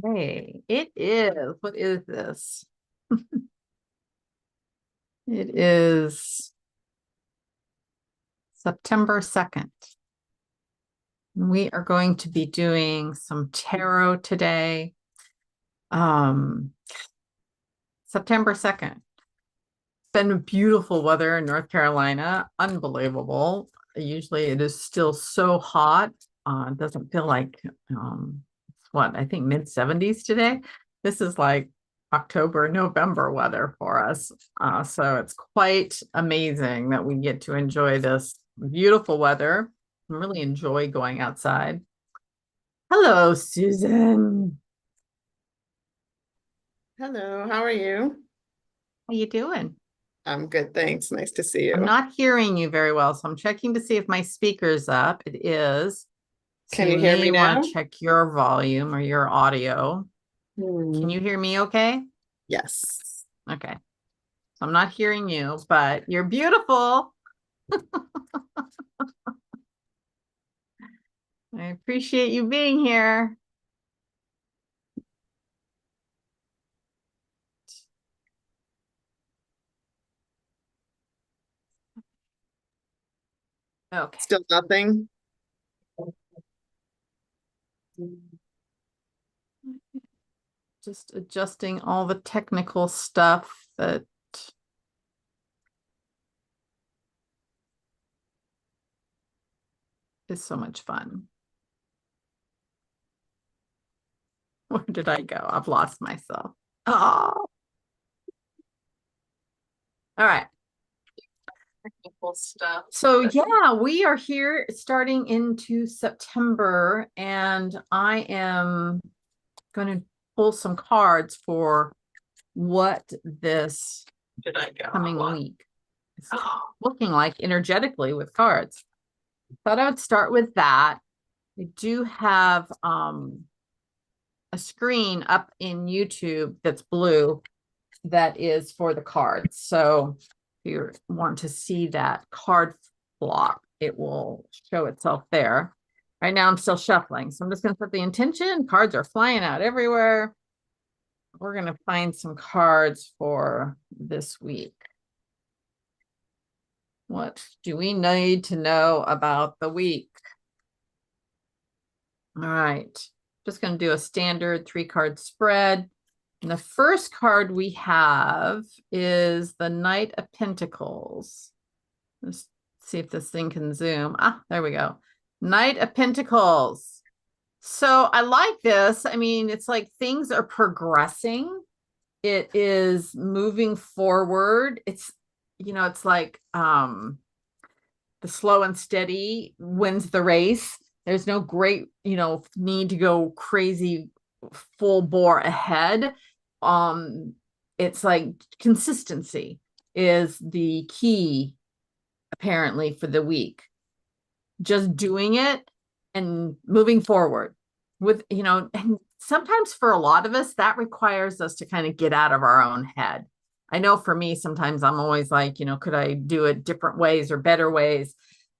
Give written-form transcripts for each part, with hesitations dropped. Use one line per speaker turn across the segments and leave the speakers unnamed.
Hey, it is. What is this? It is September 2nd. We are going to be doing some tarot today. Um, September 2nd. It's been beautiful weather in North Carolina. Unbelievable. Usually it is still so hot. It doesn't feel like it's what I think mid 70s today. This is like October, November weather for us. So it's quite amazing that we get to enjoy this beautiful weather and really enjoy going outside. Hello, Susan.
Hello, how are you?
How you doing?
I'm good, thanks. Nice to see
I'm
you.
not hearing you very well, so I'm checking to see if my speaker's up. It is. So
Can
you
you hear
may
me
want to
now?
check your volume or your audio. Can
Hmm.
you hear me okay?
Yes.
Okay. So I'm not hearing you, but you're beautiful. I appreciate you being here. Okay.
Still nothing?
Just adjusting all the technical stuff that is so much fun. Where did I go? I've lost myself. Oh, all right. Technical stuff. So yeah, we are here starting into September, and I am going to pull some cards for what this coming week is looking like energetically with cards. Thought I would start with that. I do have a screen up in YouTube that's blue that is for the cards. So if you want to see that card block, it will show itself there. Right now I'm still shuffling, so I'm just going to put the intention. Cards are flying out everywhere. We're going to find some cards for this week. What do we need to know about the week? All right, just going to do a standard 3-card spread. And the first card we have is the Knight of Pentacles. Let's see if this thing can zoom. Ah, there we go. Knight of Pentacles. So I like this. I mean, it's like things are progressing. It is moving forward. It's like the slow and steady wins the race. There's no great, need to go crazy full bore ahead. Um, it's like consistency is the key, apparently, for the week. Just doing it and moving forward with, and sometimes for a lot of us, that requires us to kind of get out of our own head. I know for me, sometimes I'm always like, could I do it different ways or better ways?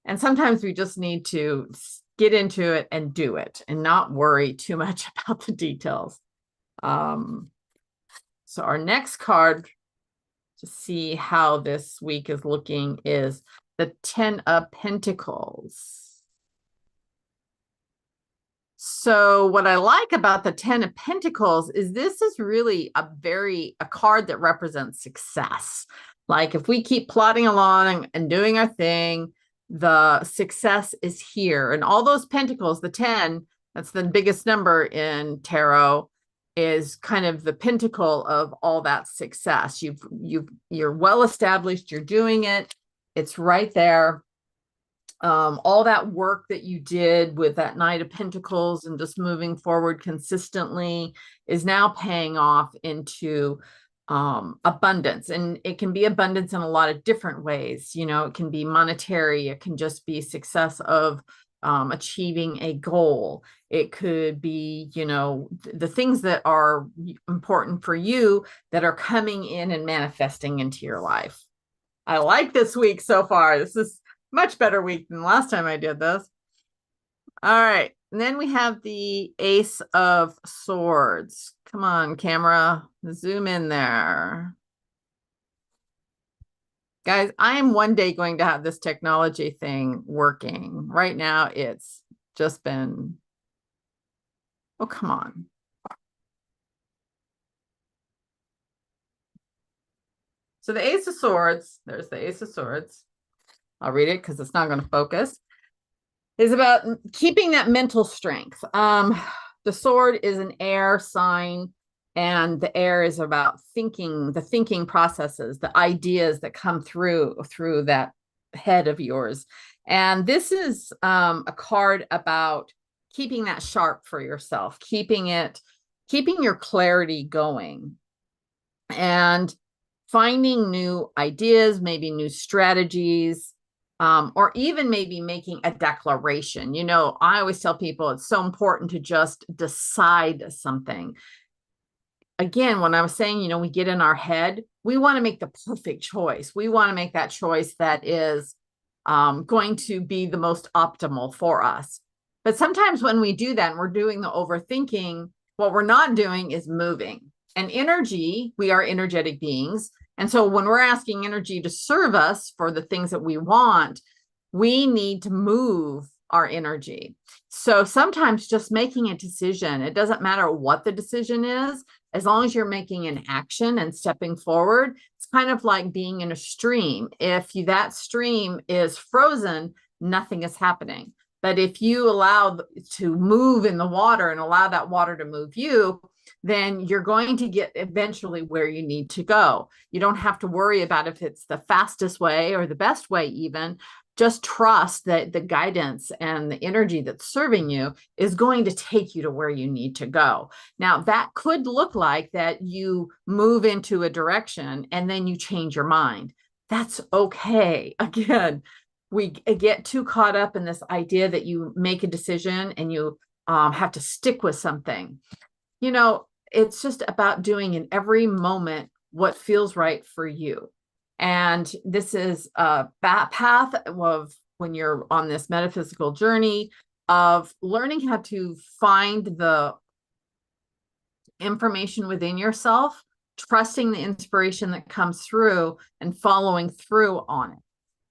And sometimes we just need to get into it and do it and not worry too much about the details. So our next card to see how this week is looking is the 10 of Pentacles. So what I like about the 10 of Pentacles is this is really a card that represents success. Like if we keep plodding along and doing our thing, the success is here. And all those pentacles, the 10, that's the biggest number in tarot, is kind of the pinnacle of all that success. You're well established, you're doing it. It's right there. All that work that you did with that Knight of Pentacles and just moving forward consistently is now paying off into abundance. And it can be abundance in a lot of different ways. It can be monetary, it can just be success of achieving a goal. It could be, the things that are important for you that are coming in and manifesting into your life. I like this week so far. This is much better week than last time I did this. All right. And then we have the Ace of Swords. Come on, camera, zoom in there. Guys, I am one day going to have this technology thing working. Right now, it's just been, oh, come on. So the Ace of Swords, there's the Ace of Swords. I'll read it because it's not going to focus. Is about keeping that mental strength. The sword is an air sign, and the air is about thinking, the thinking processes, the ideas that come through that head of yours. And this is a card about keeping that sharp for yourself, keeping your clarity going, and finding new ideas, maybe new strategies, or even maybe making a declaration. You know, I always tell people it's so important to just decide something. Again, when I was saying, you know, we get in our head, we want to make the perfect choice. We want to make that choice that is going to be the most optimal for us. But sometimes when we do that and we're doing the overthinking, what we're not doing is moving. And energy, we are energetic beings. And so when we're asking energy to serve us for the things that we want, we need to move our energy. So sometimes just making a decision, it doesn't matter what the decision is, as long as you're making an action and stepping forward. It's kind of like being in a stream. If that stream is frozen, nothing is happening. But if you allow to move in the water and allow that water to move you, then you're going to get eventually where you need to go. You don't have to worry about if it's the fastest way or the best way even. Just trust that the guidance and the energy that's serving you is going to take you to where you need to go. Now, that could look like that you move into a direction and then you change your mind. That's okay. Again, we get too caught up in this idea that you make a decision and you have to stick with something. You know, it's just about doing in every moment what feels right for you. And this is a path of when you're on this metaphysical journey of learning how to find the information within yourself, trusting the inspiration that comes through and following through on it.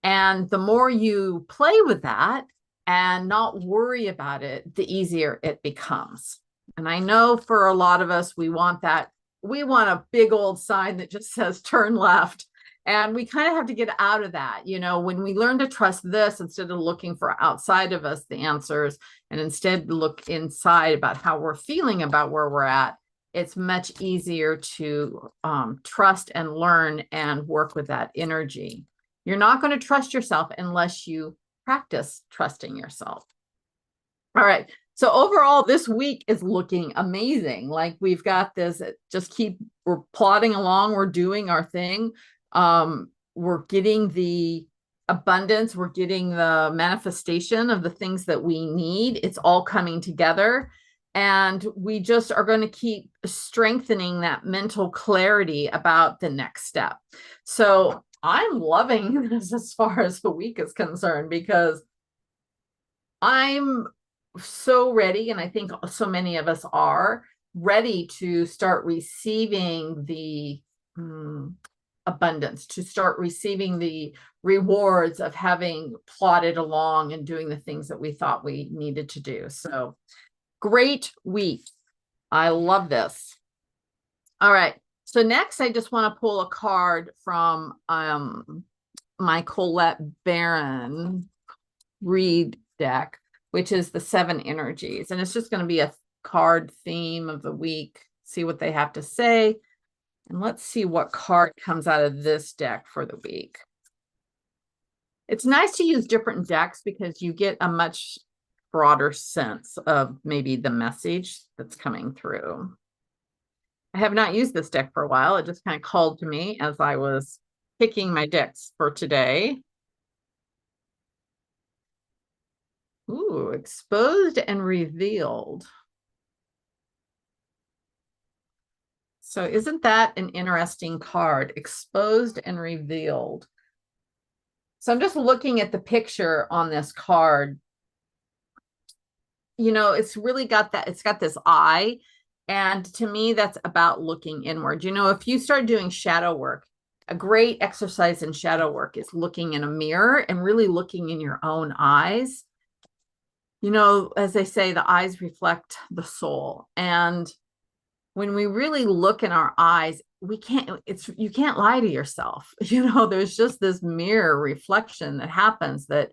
And the more you play with that and not worry about it, the easier it becomes. And I know for a lot of us, we want a big old sign that just says turn left. And we kind of have to get out of that. You know, when we learn to trust this, instead of looking for outside of us the answers, and instead look inside about how we're feeling about where we're at, it's much easier to trust and learn and work with that energy. You're not going to trust yourself unless you practice trusting yourself. All right. So overall, this week is looking amazing. Like we've got this, we're plodding along, we're doing our thing. We're getting the abundance, we're getting the manifestation of the things that we need. It's all coming together. And we just are going to keep strengthening that mental clarity about the next step. So I'm loving this as far as the week is concerned, because I'm so ready, and I think so many of us are ready to start receiving the abundance, to start receiving the rewards of having plodded along and doing the things that we thought we needed to do. So great week. I love this. All right. So next, I just want to pull a card from my Colette Baron read deck, which is the 7 energies. And it's just going to be a card theme of the week. See what they have to say. And let's see what card comes out of this deck for the week. It's nice to use different decks because you get a much broader sense of maybe the message that's coming through. I have not used this deck for a while. It just kind of called to me as I was picking my decks for today. Ooh, exposed and revealed. So isn't that an interesting card? Exposed and revealed. So I'm just looking at the picture on this card. it's really got that, it's got this eye. And to me, that's about looking inward. If you start doing shadow work, a great exercise in shadow work is looking in a mirror and really looking in your own eyes. As they say, the eyes reflect the soul. And when we really look in our eyes, you can't lie to yourself. There's just this mirror reflection that happens that,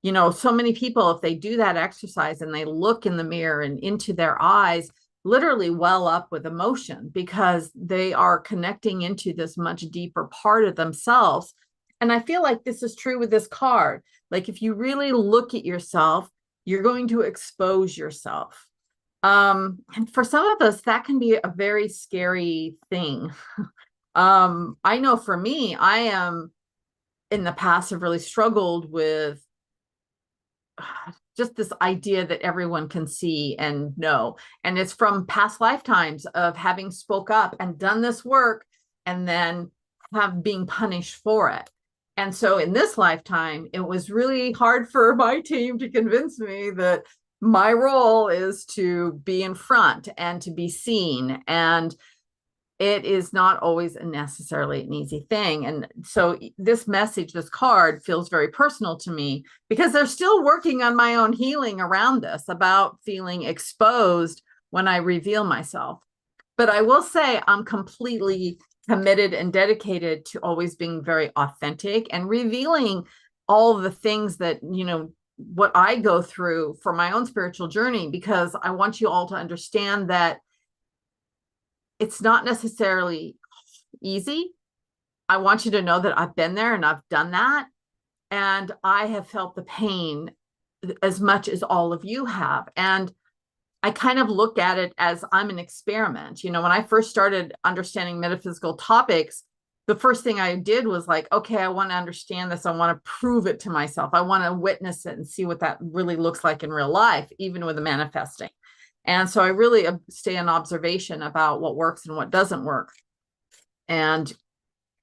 so many people, if they do that exercise and they look in the mirror and into their eyes, literally well up with emotion because they are connecting into this much deeper part of themselves. And I feel like this is true with this card. Like if you really look at yourself, you're going to expose yourself. And for some of us, that can be a very scary thing. I know for me, I am in the past have really struggled with just this idea that everyone can see and know. And it's from past lifetimes of having spoke up and done this work and then being punished for it. And so in this lifetime, it was really hard for my team to convince me that my role is to be in front and to be seen. And it is not always necessarily an easy thing. And so this message, this card feels very personal to me because they're still working on my own healing around this, about feeling exposed when I reveal myself. But I will say I'm completely committed and dedicated to always being very authentic and revealing all the things that, what I go through for my own spiritual journey, because I want you all to understand that it's not necessarily easy. I want you to know that I've been there and I've done that. And I have felt the pain as much as all of you have. And I kind of look at it as I'm an experiment. When I first started understanding metaphysical topics, the first thing I did was like, okay, I want to understand this. I want to prove it to myself. I want to witness it and see what that really looks like in real life, even with the manifesting. And so I really stay in observation about what works and what doesn't work. And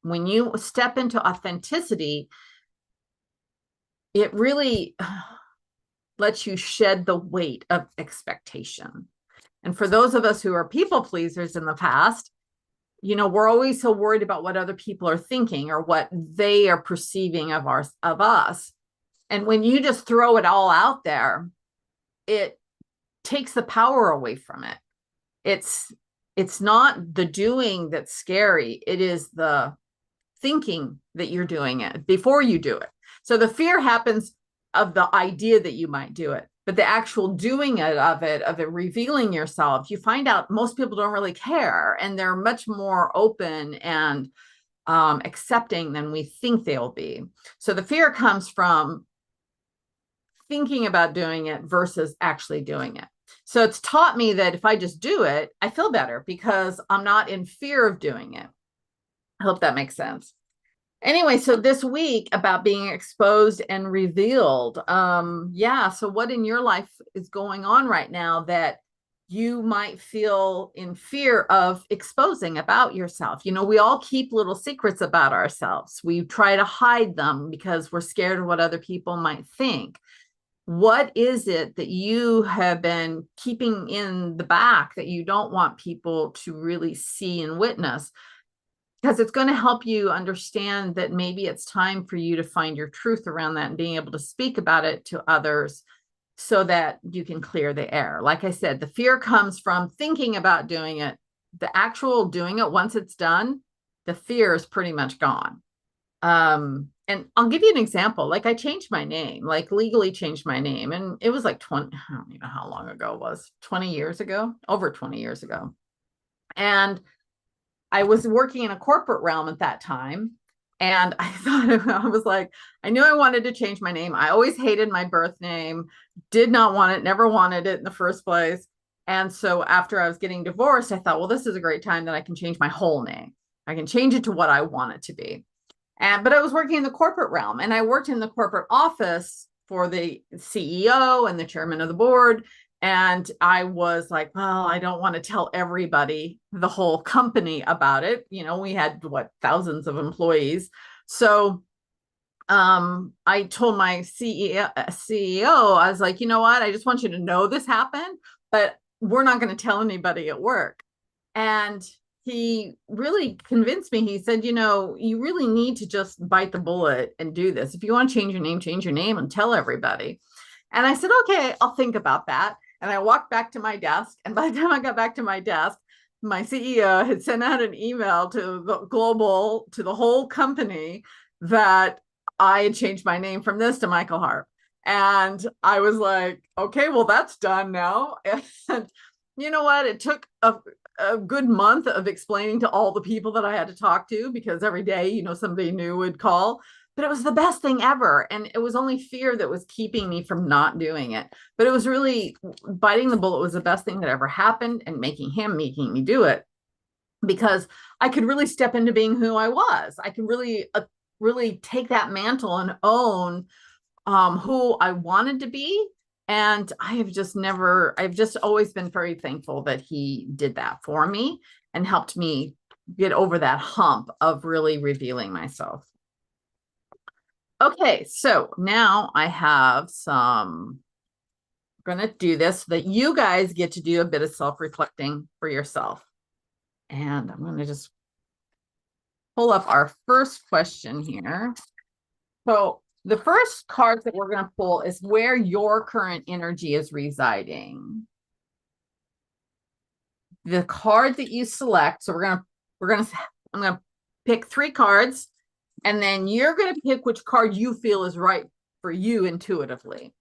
when you step into authenticity, it really lets you shed the weight of expectation. And for those of us who are people pleasers in the past, we're always so worried about what other people are thinking or what they are perceiving of us. And when you just throw it all out there, it takes the power away from it. It's not the doing that's scary. It is the thinking that you're doing it before you do it. So the fear happens of the idea that you might do it, but the actual doing of it, revealing yourself, you find out most people don't really care, and they're much more open and accepting than we think they'll be. So the fear comes from thinking about doing it versus actually doing it. So it's taught me that if I just do it, I feel better because I'm not in fear of doing it. I hope that makes sense. Anyway, so this week about being exposed and revealed. So what in your life is going on right now that you might feel in fear of exposing about yourself? We all keep little secrets about ourselves. We try to hide them because we're scared of what other people might think. What is it that you have been keeping in the back that you don't want people to really see and witness? Because it's going to help you understand that maybe it's time for you to find your truth around that and being able to speak about it to others so that you can clear the air. Like I said, the fear comes from thinking about doing it. The actual doing it, once it's done, the fear is pretty much gone. And I'll give you an example. Like I changed my name, like legally changed my name. And it was like 20, I don't even know how long ago it was, 20 years ago, over 20 years ago. And I was working in a corporate realm at that time. And I was like, I knew I wanted to change my name. I always hated my birth name, did not want it, never wanted it in the first place. And so after I was getting divorced, I thought, well, this is a great time that I can change my whole name. I can change it to what I want it to be. But I was working in the corporate realm, and I worked in the corporate office for the CEO and the chairman of the board. And I was like, well, I don't want to tell everybody, the whole company about it. We had thousands of employees. So I told my CEO, I was like, you know what? I just want you to know this happened, but we're not going to tell anybody at work. And he really convinced me. He said, you know, you really need to just bite the bullet and do this. If you want to change your name and tell everybody. And I said, okay, I'll think about that. And I walked back to my desk. And by the time I got back to my desk, my CEO had sent out an email to the whole company that I had changed my name from this to Michael Harp. And I was like, okay, well, that's done now. And you know what? It took a good month of explaining to all the people that I had to talk to, because every day, you know, somebody new would call, but it was the best thing ever. And it was only fear that was keeping me from not doing it. But it was really, biting the bullet was the best thing that ever happened, and making me do it, because I could really step into being who I was. I could really take that mantle and own who I wanted to be. And I've just always been very thankful that he did that for me and helped me get over that hump of really revealing myself. Okay, so now I have I'm going to do this so that you guys get to do a bit of self-reflecting for yourself. And I'm going to just pull up our first question here. So the first card that we're going to pull is where your current energy is residing. The card that you select, so I'm going to pick 3 cards, and then you're going to pick which card you feel is right for you intuitively.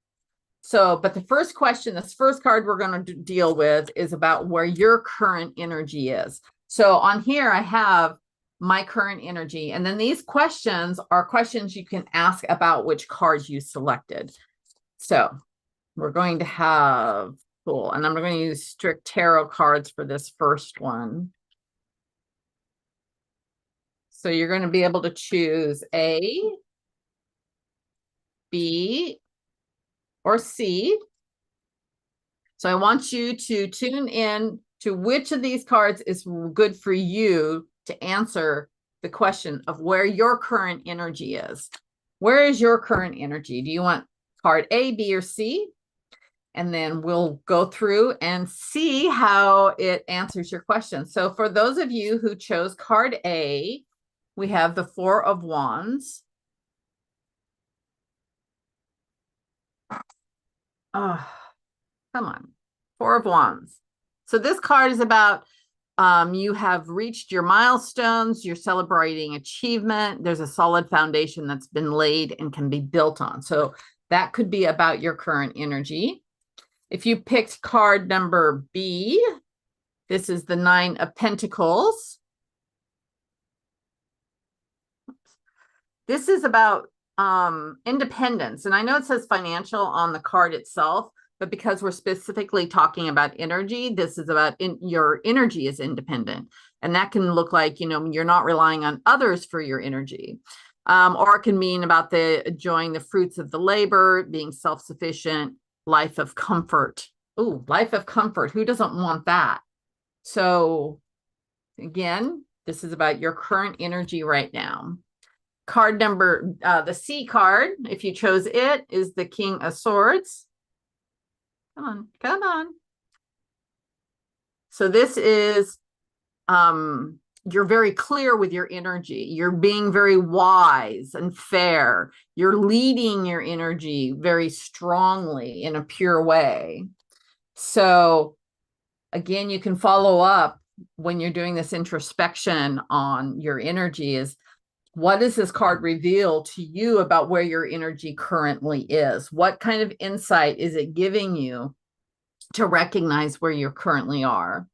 So, but the first question, this first card we're going to deal with is about where your current energy is. So on here, I have my current energy. And then these questions are questions you can ask about which cards you selected. So we're going to have, cool. And I'm going to use strict tarot cards for this first one. So you're going to be able to choose A, B, or C. So I want you to tune in to which of these cards is good for you to answer the question of where your current energy is. Where is your current energy? Do you want card A, B, or C? And then we'll go through and see how it answers your question. So for those of you who chose card A, we have the 4 of Wands. Oh, come on. 4 of Wands. So this card is about you have reached your milestones, you're celebrating achievement. There's a solid foundation that's been laid and can be built on. So that could be about your current energy. If you picked card number B, this is the 9 of Pentacles. This is about independence. And I know it says financial on the card itself, but because we're specifically talking about energy, this is about your energy is independent. And that can look like, you know, you're not relying on others for your energy. Or it can mean about enjoying the fruits of the labor, being self-sufficient, life of comfort. Ooh, life of comfort. Who doesn't want that? So again, this is about your current energy right now. Card number, the C card, if you chose it, is the King of Swords. Come on, come on. So this is, you're very clear with your energy. You're being very wise and fair. You're leading your energy very strongly in a pure way. So again, you can follow up when you're doing this introspection on your energy is, what does this card reveal to you about where your energy currently is? What kind of insight is it giving you to recognize where you currently are?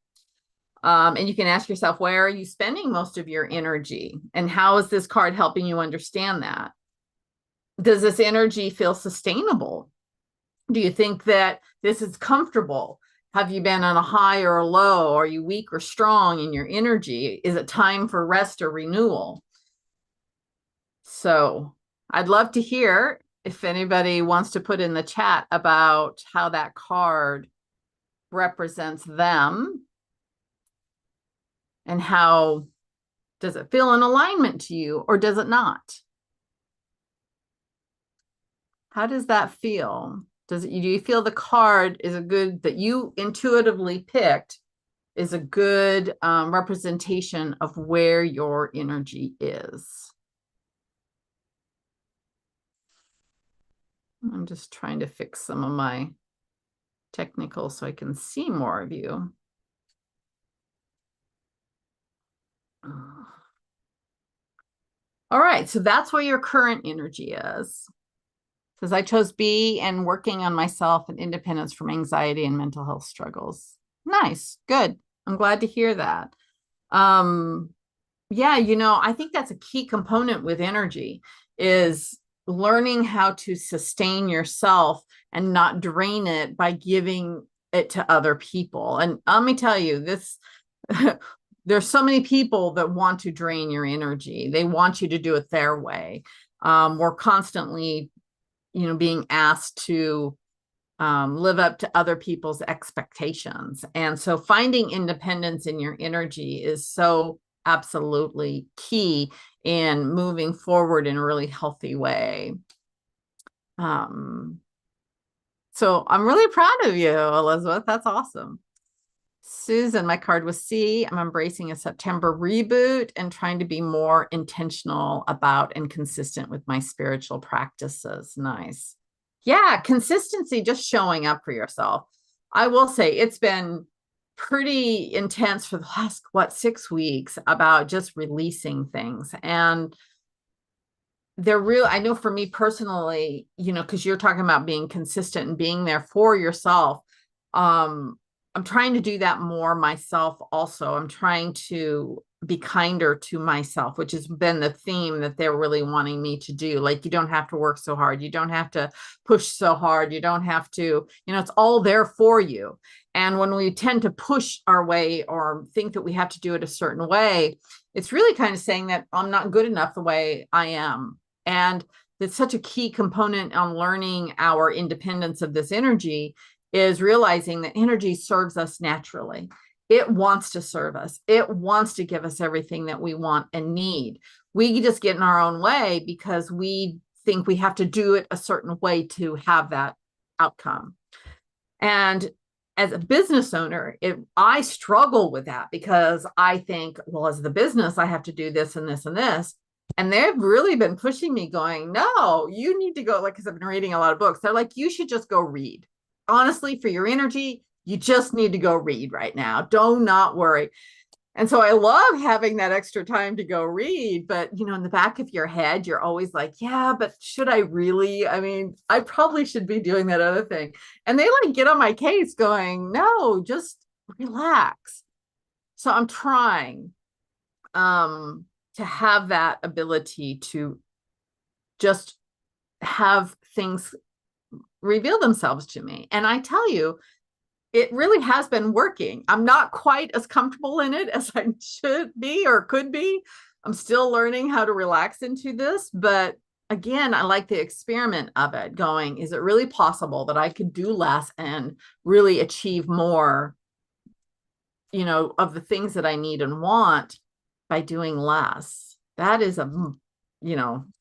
And you can ask yourself, where are you spending most of your energy? And how is this card helping you understand that? Does this energy feel sustainable? Do you think that this is comfortable? Have you been on a high or a low? Are you weak or strong in your energy? Is it time for rest or renewal? So I'd love to hear if anybody wants to put in the chat about how that card represents them and how does it feel in alignment to you or does it not? How does that feel? Do you feel the card is a good, that you intuitively picked, is a good representation of where your energy is? I'm just trying to fix some of my technical so I can see more of you. All right, so that's where your current energy is. Says I chose B and working on myself and independence from anxiety and mental health struggles. Nice, good. I'm glad to hear that. Yeah, I think that's a key component with energy is learning how to sustain yourself and not drain it by giving it to other people. And let me tell you, this there's so many people that want to drain your energy. They want you to do it their way. We're constantly, being asked to live up to other people's expectations. And so finding independence in your energy is so absolutely key in moving forward in a really healthy way. So I'm really proud of you, Elizabeth. That's awesome. Susan, my card was C. I'm embracing a September reboot and trying to be more intentional about and consistent with my spiritual practices. Nice. Yeah, consistency, just showing up for yourself. I will say it's been pretty intense for the last, 6 weeks about just releasing things. And they're real. I know for me personally, because you're talking about being consistent and being there for yourself. I'm trying to do that more myself also. I'm trying to be kinder to myself, which has been the theme that they're really wanting me to do. Like, you don't have to work so hard. You don't have to push so hard. You don't have to, it's all there for you. And when we tend to push our way or think that we have to do it a certain way, it's really kind of saying that I'm not good enough the way I am. And it's such a key component on learning our independence of this energy is realizing that energy serves us naturally. It wants to serve us. It wants to give us everything that we want and need. We just get in our own way because we think we have to do it a certain way to have that outcome. And as a business owner, I struggle with that because I think, well, as the business, I have to do this and this and this. And they've really been pushing me going, no, you need to go, like, because I've been reading a lot of books. They're like, you should just go read. Honestly, for your energy, you just need to go read right now. Do not worry. And so I love having that extra time to go read. But, in the back of your head, you're always like, yeah, but should I really? I mean, I probably should be doing that other thing. And they get on my case going, no, just relax. So I'm trying to have that ability to just have things reveal themselves to me. And I tell you, it really has been working. I'm not quite as comfortable in it as I should be or could be. I'm still learning how to relax into this. But again, I like the experiment of it going, is it really possible that I could do less and really achieve more, of the things that I need and want by doing less? That is a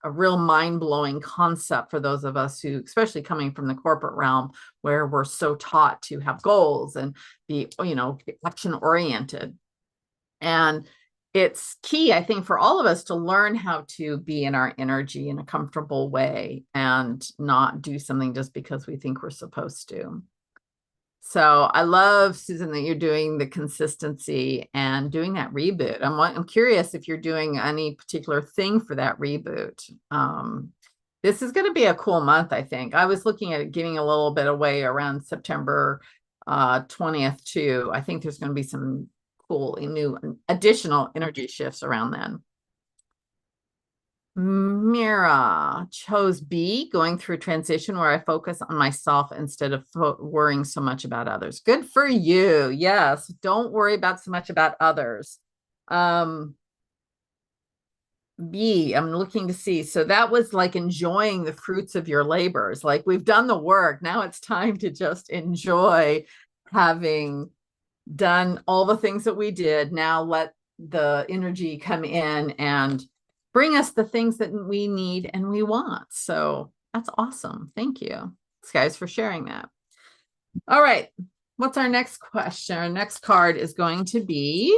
real mind-blowing concept for those of us who, especially coming from the corporate realm, where we're so taught to have goals and be, action oriented. And it's key, I think, for all of us to learn how to be in our energy in a comfortable way and not do something just because we think we're supposed to. So I love, Susan, that you're doing the consistency and doing that reboot. I'm curious if you're doing any particular thing for that reboot. This is going to be a cool month, I think. I was looking at giving a little bit away around September 20th too. I think there's going to be some cool new additional energy shifts around then. Mira chose B, going through a transition where I focus on myself instead of worrying so much about others. Good for you. Yes, don't worry about so much about others. B, I'm looking to see. So that was like enjoying the fruits of your labors. Like, we've done the work. Now it's time to just enjoy having done all the things that we did. Now let the energy come in and bring us the things that we need and we want. So That's awesome. Thank you. Thanks, guys, for sharing that. All right. What's our next question? Our next card is going to be,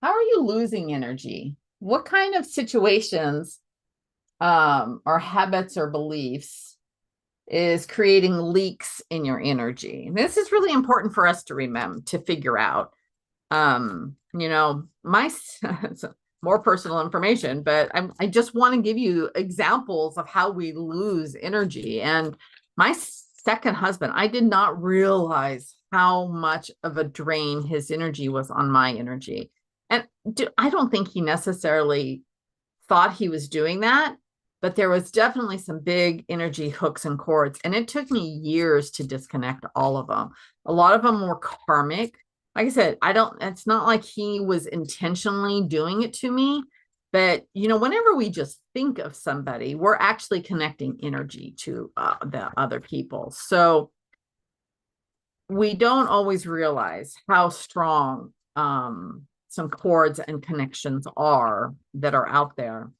how are you losing energy? What kind of situations or habits or beliefs is creating leaks in your energy? And this is really important for us to remember, to figure out. My more personal information, but I just want to give you examples of how we lose energy. And my second husband, I did not realize how much of a drain his energy was on my energy. And I don't think he necessarily thought he was doing that, but there was definitely some big energy hooks and cords. And it took me years to disconnect all of them. A lot of them were karmic. Like I said, it's not like he was intentionally doing it to me, but whenever we just think of somebody, we're actually connecting energy to the other people. So we don't always realize how strong some cords and connections are that are out there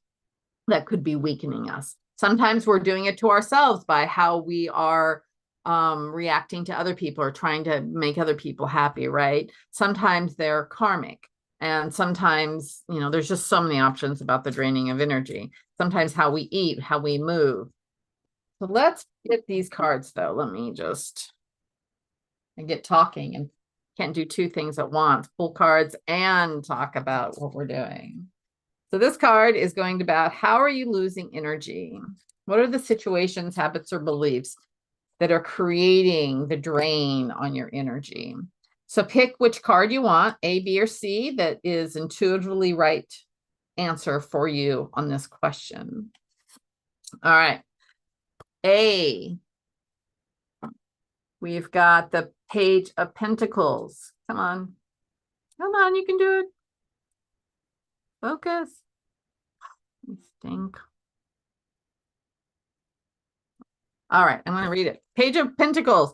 that could be weakening us. Sometimes we're doing it to ourselves by how we are reacting to other people or trying to make other people happy, right? Sometimes they're karmic. And sometimes, there's just so many options about the draining of energy. Sometimes how we eat, how we move. So let's get these cards though. Let me just get talking, and can't do two things at once, pull cards and talk about what we're doing. So this card is going to be about, how are you losing energy? What are the situations, habits, or beliefs that are creating the drain on your energy? So pick which card you want, A, B, or C, that is intuitively right answer for you on this question. All right. A, we've got the Page of Pentacles. Come on, you can do it. Focus. Stink. All right, I'm going to read it. Page of Pentacles.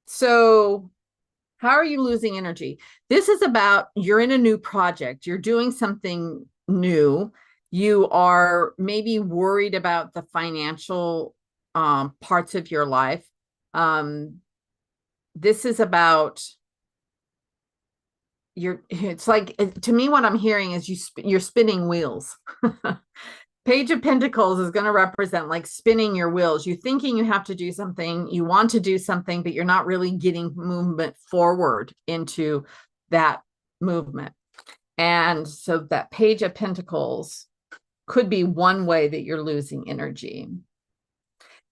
So how are you losing energy? This is about, you're in a new project. You're doing something new. You are maybe worried about the financial parts of your life. This is about it's like, to me, what I'm hearing is you're spinning wheels. Page of Pentacles is going to represent like spinning your wheels. You're thinking you have to do something, you want to do something, but you're not really getting movement forward into that movement. And so that Page of Pentacles could be one way that you're losing energy.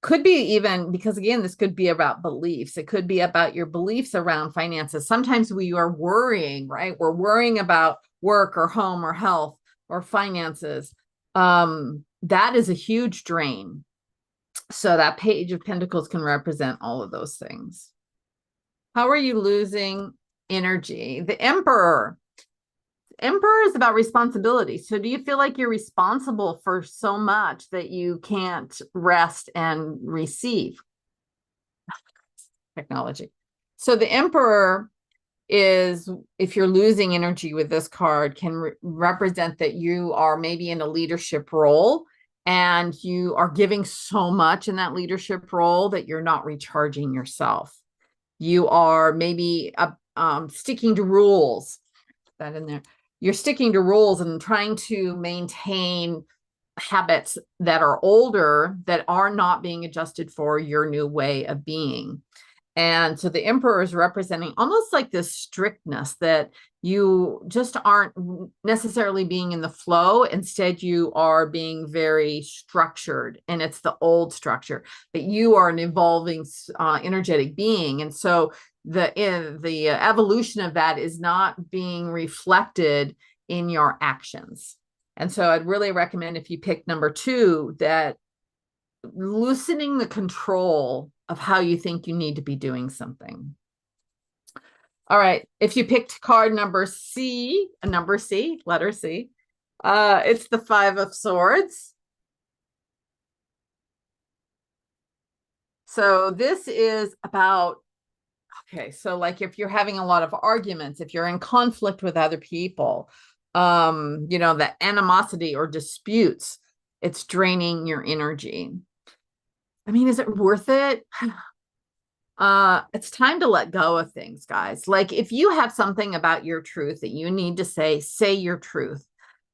Could be even, because again, this could be about beliefs. It could be about your beliefs around finances. Sometimes we are worrying, right? We're worrying about work or home or health or finances. That is a huge drain. So that Page of Pentacles can represent all of those things. How are you losing energy? The Emperor. Emperor is about responsibility. So do you feel like you're responsible for so much that you can't rest and receive? Technology. So the Emperor is, if you're losing energy with this card, can represent that you are maybe in a leadership role and you are giving so much in that leadership role that you're not recharging yourself. You are maybe sticking to rules. That in there. You're sticking to rules and trying to maintain habits that are older that are not being adjusted for your new way of being. And so the Emperor is representing almost like this strictness that you just aren't necessarily being in the flow. Instead, you are being very structured, and it's the old structure, but you are an evolving energetic being. And so the evolution of that is not being reflected in your actions. And so I'd really recommend, if you pick number 2, that loosening the control of how you think you need to be doing something. All right. If you picked card number C, letter C, it's the 5 of Swords. So this is about, okay, so like if you're having a lot of arguments, if you're in conflict with other people, the animosity or disputes, it's draining your energy. I mean, is it worth it? It's time to let go of things, guys. Like if you have something about your truth that you need to say your truth.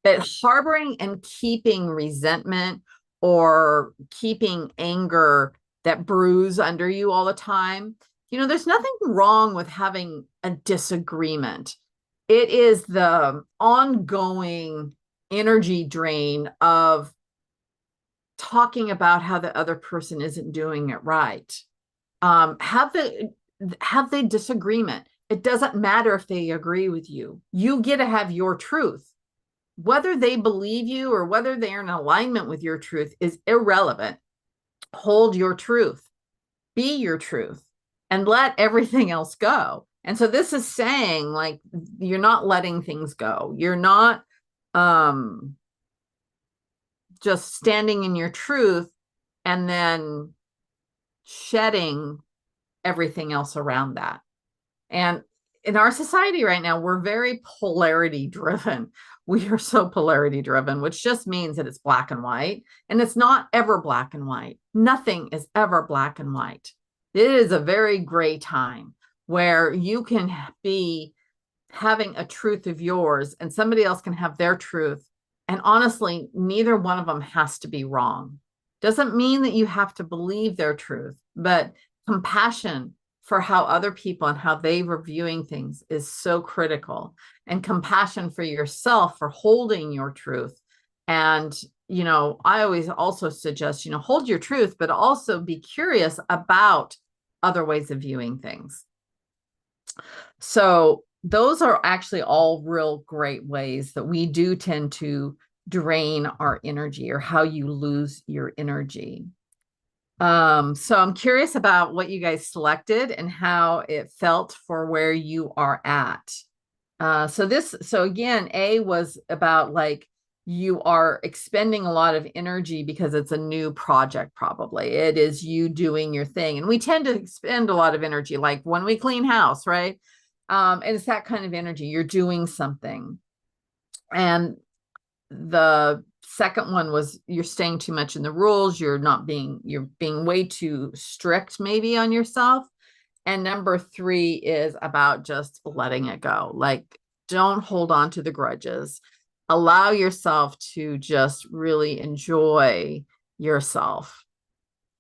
But harboring and keeping resentment or keeping anger that brews under you all the time, there's nothing wrong with having a disagreement. It is the ongoing energy drain of talking about how the other person isn't doing it right. Have the disagreement. It doesn't matter if they agree with you. You get to have your truth. Whether they believe you or whether they're in alignment with your truth is irrelevant. Hold your truth, be your truth, and let everything else go. And so this is saying, like, you're not letting things go. You're not just standing in your truth and then shedding everything else around that. And in our society right now, we're very polarity driven. We are so polarity driven, which just means that it's black and white. And it's not ever black and white. Nothing is ever black and white. It is a very gray time where you can be having a truth of yours and somebody else can have their truth. And honestly, neither one of them has to be wrong. Doesn't mean that you have to believe their truth, but compassion for how other people and how they were viewing things is so critical, and compassion for yourself for holding your truth. And, I always also suggest, hold your truth, but also be curious about other ways of viewing things. So those are actually all real great ways that we do tend to drain our energy, or how you lose your energy. So I'm curious about what you guys selected and how it felt for where you are at. So again, A was about like you are expending a lot of energy because it's a new project, probably. It is you doing your thing. And we tend to expend a lot of energy, like when we clean house, right? And it's that kind of energy. You're doing something. And the second one was you're staying too much in the rules. You're being way too strict maybe on yourself. And number 3 is about just letting it go. Like, don't hold on to the grudges. Allow yourself to just really enjoy yourself.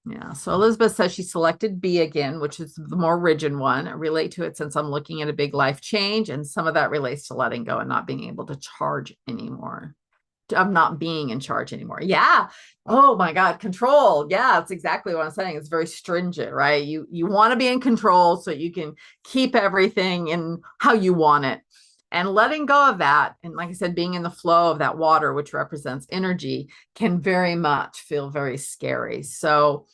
Yeah. So Elizabeth says she selected B again, which is the more rigid one. I relate to it since I'm looking at a big life change, and some of that relates to letting go and not being able to charge anymore. Of not being in charge anymore. Yeah. Oh my God. Control. Yeah, that's exactly what I'm saying. It's very stringent, right? You want to be in control so you can keep everything in how you want it. And letting go of that, and like I said, being in the flow of that water, which represents energy, can very much feel very scary. So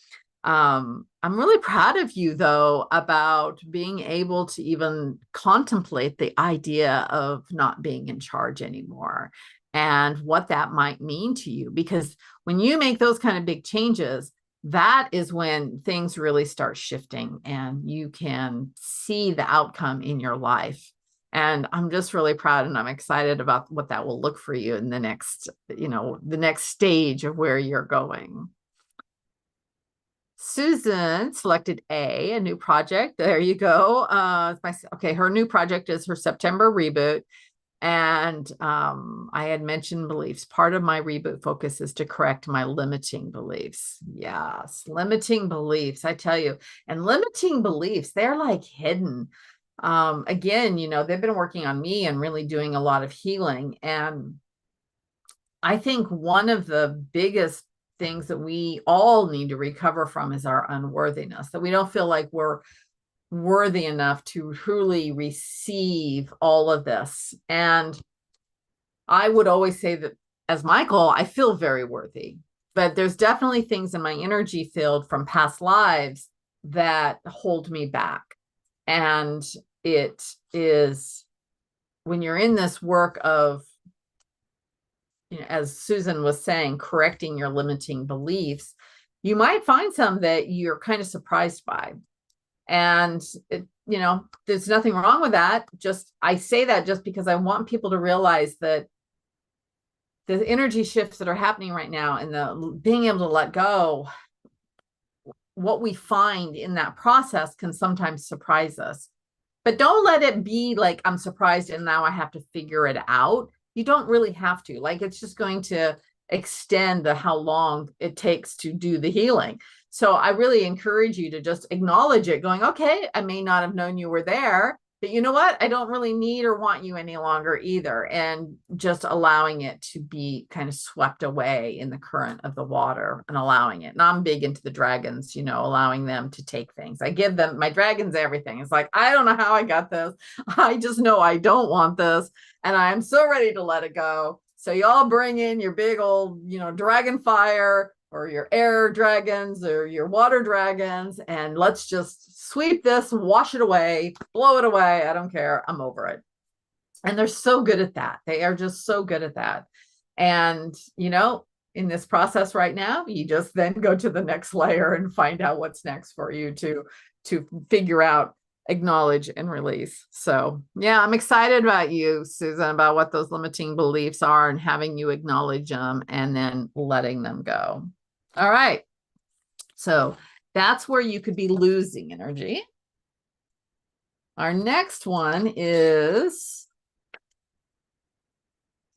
I'm really proud of you, though, about being able to even contemplate the idea of not being in charge anymore and what that might mean to you. Because when you make those kind of big changes, that is when things really start shifting and you can see the outcome in your life. And I'm just really proud, and I'm excited about what that will look for you in the next stage of where you're going. Susan selected a new project. There you go. Okay, her new project is her September reboot. And I had mentioned beliefs. Part of my reboot focus is to correct my limiting beliefs. Yes, limiting beliefs, I tell you. And limiting beliefs, they're like hidden. Again, they've been working on me and really doing a lot of healing. And I think one of the biggest things that we all need to recover from is our unworthiness, that we don't feel like we're worthy enough to truly receive all of this. And I would always say that as Michael, I feel very worthy, but there's definitely things in my energy field from past lives that hold me back. And it is when you're in this work of, as Susan was saying, correcting your limiting beliefs, you might find some that you're kind of surprised by. And there's nothing wrong with that. I say that just because I want people to realize that the energy shifts that are happening right now and the being able to let go, what we find in that process can sometimes surprise us. But don't let it be like, I'm surprised and now I have to figure it out. You don't really have to. Like, it's just going to extend the how long it takes to do the healing. So I really encourage you to just acknowledge it, going, okay, I may not have known you were there, but you know what? I don't really need or want you any longer either. And just allowing it to be kind of swept away in the current of the water and allowing it. And I'm big into the dragons, you know, allowing them to take things. I give them my dragons everything. It's like, I don't know how I got this. I just know I don't want this. And I am so ready to let it go. So y'all bring in your big old, you know, dragon fire or your air dragons or your water dragons, and let's just sweep this, wash it away, blow it away. I don't care. I'm over it. And they're so good at that. They are just so good at that. And, you know, in this process right now, you just then go to the next layer and find out what's next for you to figure out, acknowledge, and release. So yeah, I'm excited about you, Susan, about what those limiting beliefs are and having you acknowledge them and then letting them go. All right. So that's where you could be losing energy. Our next one is,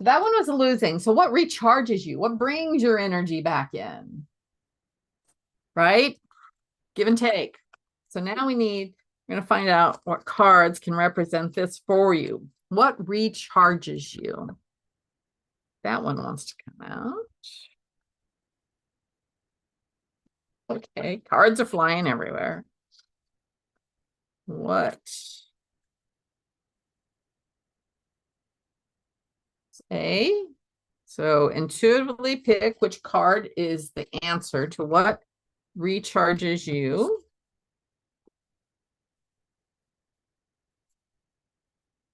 that one was losing. So what recharges you? What brings your energy back in? Right? Give and take. So now we're going to find out what cards can represent this for you. What recharges you? That one wants to come out. Okay, cards are flying everywhere. What? A. So intuitively pick which card is the answer to what recharges you.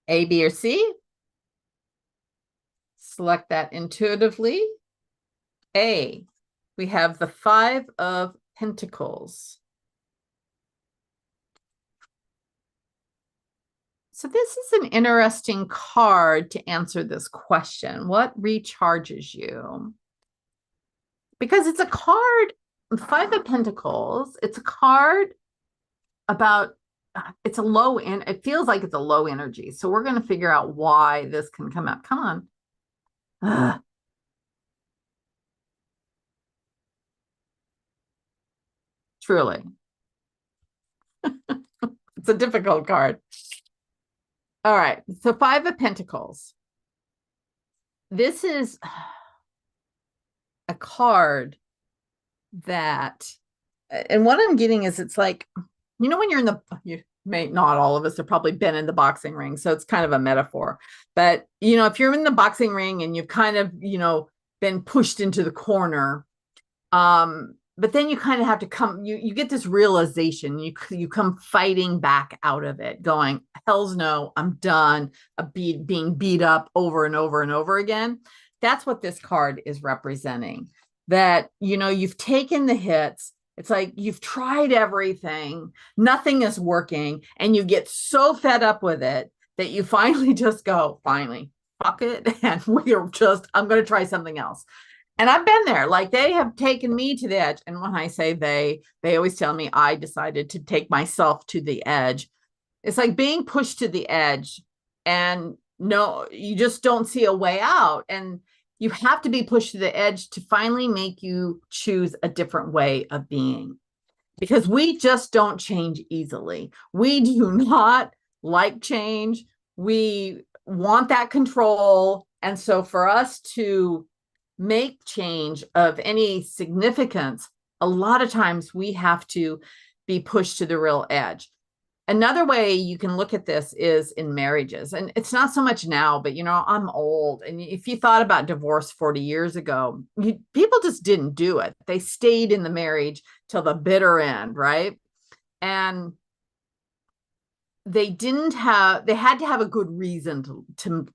A, B, or C. Select that intuitively. A. We have the Five of Pentacles. So this is an interesting card to answer this question. What recharges you? Because it's a card, Five of Pentacles, it's a card about, it's a low, and it feels like it's a low energy. So we're going to figure out why this can come out. Come on. Ugh. Truly. It's a difficult card. All right. So Five of Pentacles. This is a card that, and what I'm getting is, it's like, you know, when you're in the, you may not, all of us have probably been in the boxing ring. So it's kind of a metaphor, but you know, if you're in the boxing ring and you've kind of, you know, been pushed into the corner, but then you kind of have to come, you get this realization, you come fighting back out of it, going, hell's no, I'm done, being beat up over and over and over again. That's what this card is representing. That, you know, you've taken the hits. It's like you've tried everything, nothing is working, and you get so fed up with it that you finally just go, finally, fuck it, and I'm going to try something else. And I've been there. Like, they have taken me to the edge. And when I say they always tell me I decided to take myself to the edge. It's like being pushed to the edge and no, you just don't see a way out. And you have to be pushed to the edge to finally make you choose a different way of being. Because we just don't change easily. We do not like change. We want that control. And so for us to make change of any significance, a lot of times we have to be pushed to the real edge. Another way you can look at this is in marriages, and it's not so much now, but you know, I'm old, and if you thought about divorce 40 years ago, people just didn't do it. They stayed in the marriage till the bitter end, right? And they had to have a good reason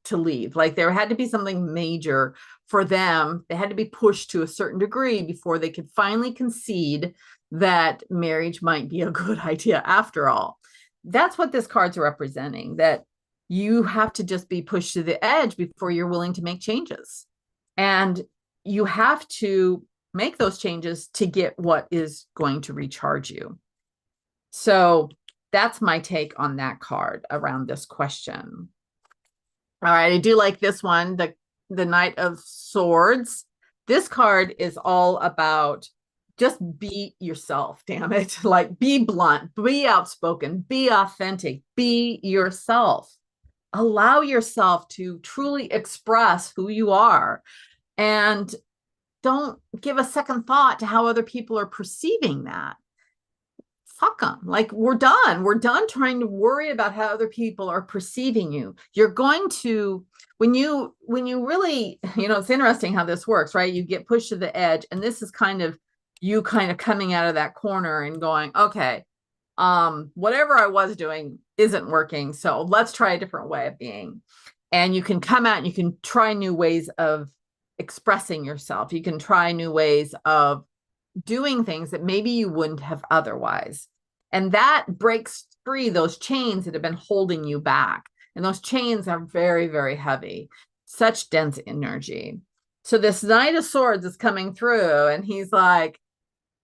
to leave. Like, there had to be something major for them. They had to be pushed to a certain degree before they could finally concede that marriage might be a good idea after all. That's what this card's representing, that you have to just be pushed to the edge before you're willing to make changes. And you have to make those changes to get what is going to recharge you. So that's my take on that card around this question. All right, I do like this one, the Knight of Swords. This card is all about just be yourself, damn it. Like be blunt, be outspoken, be authentic, be yourself. Allow yourself to truly express who you are, and don't give a second thought to how other people are perceiving that. Fuck them. Like we're done. We're done trying to worry about how other people are perceiving you. You're going to, when you really, it's interesting how this works, right? You get pushed to the edge, and this is kind of you kind of coming out of that corner and going, okay, whatever I was doing isn't working. So let's try a different way of being. And you can come out and you can try new ways of expressing yourself. You can try new ways of doing things that maybe you wouldn't have otherwise. And that breaks free those chains that have been holding you back. And those chains are very, very heavy, such dense energy. So this Knight of Swords is coming through, and he's like,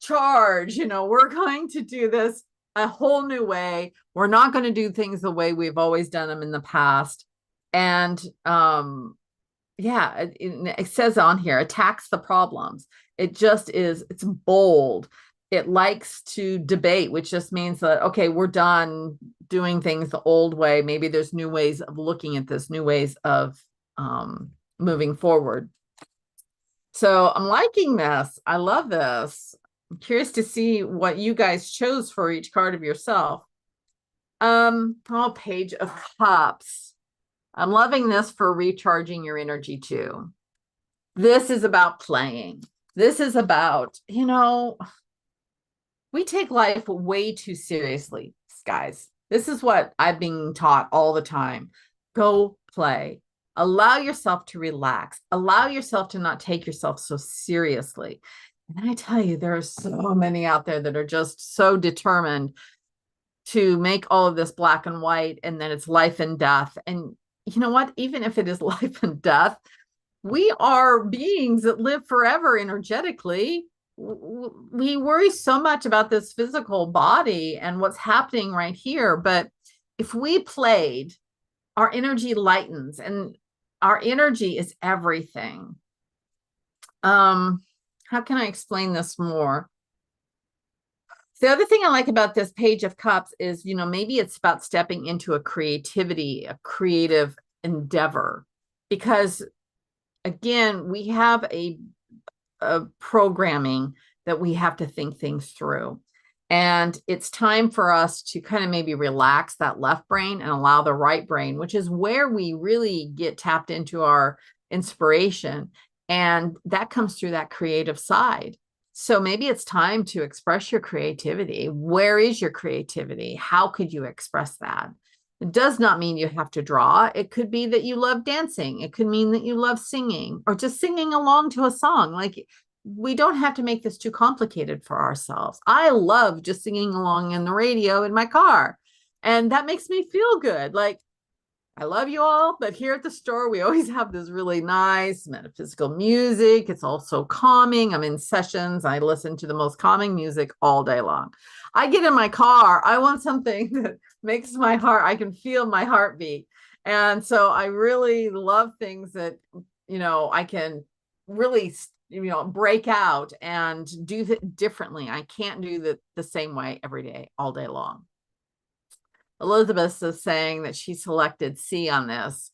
charge, we're going to do this a whole new way. We're not going to do things the way we've always done them in the past. And it says on here, attacks the problems. It just is, it's bold. It likes to debate, which just means that, okay, we're done doing things the old way. Maybe there's new ways of looking at this, new ways of moving forward. So I'm liking this. I love this. I'm curious to see what you guys chose for each card of yourself. Page of Cups. I'm loving this for recharging your energy too. This is about playing. This is about, we take life way too seriously, guys. This is what I've been taught all the time. Go play. Allow yourself to relax. Allow yourself to not take yourself so seriously. And I tell you, there are so many out there that are just so determined to make all of this black and white, and then it's life and death. And you know what? Even if it is life and death, we are beings that live forever energetically. We worry so much about this physical body and what's happening right here. But if we played, our energy lightens, and our energy is everything. How can I explain this more? The other thing I like about this Page of Cups is, maybe it's about stepping into a creative endeavor, because again, we have a programming that we have to think things through. And it's time for us to kind of maybe relax that left brain and allow the right brain, which is where we really get tapped into our inspiration. And that comes through that creative side. So maybe it's time to express your creativity. Where is your creativity? How could you express that? It does not mean you have to draw. It could be that you love dancing. It could mean that you love singing, or just singing along to a song. Like, we don't have to make this too complicated for ourselves. I love just singing along in the radio in my car, and that makes me feel good. Like, I love you all, but here at the store, we always have this really nice metaphysical music. It's also calming. I'm in sessions. I listen to the most calming music all day long. I get in my car. I want something that makes my heart, I can feel my heartbeat. And so I really love things that, I can really, break out and do it differently. I can't do the same way every day, all day long. Elizabeth is saying that she selected C on this,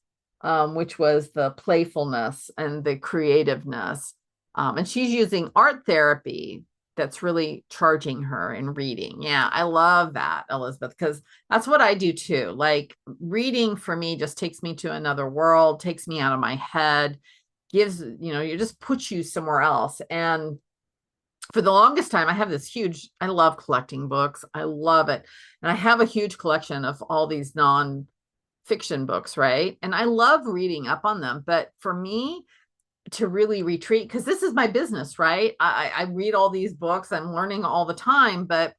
which was the playfulness and the creativeness. And she's using art therapy that's really charging her in reading. Yeah, I love that, Elizabeth, because that's what I do too. Like, reading for me just takes me to another world, takes me out of my head, gives, you just puts you somewhere else. And for the longest time, I have this huge, I love collecting books. I love it. And I have a huge collection of all these non-fiction books, right? And I love reading up on them. But for me to really retreat, because this is my business, right? I read all these books. I'm learning all the time. But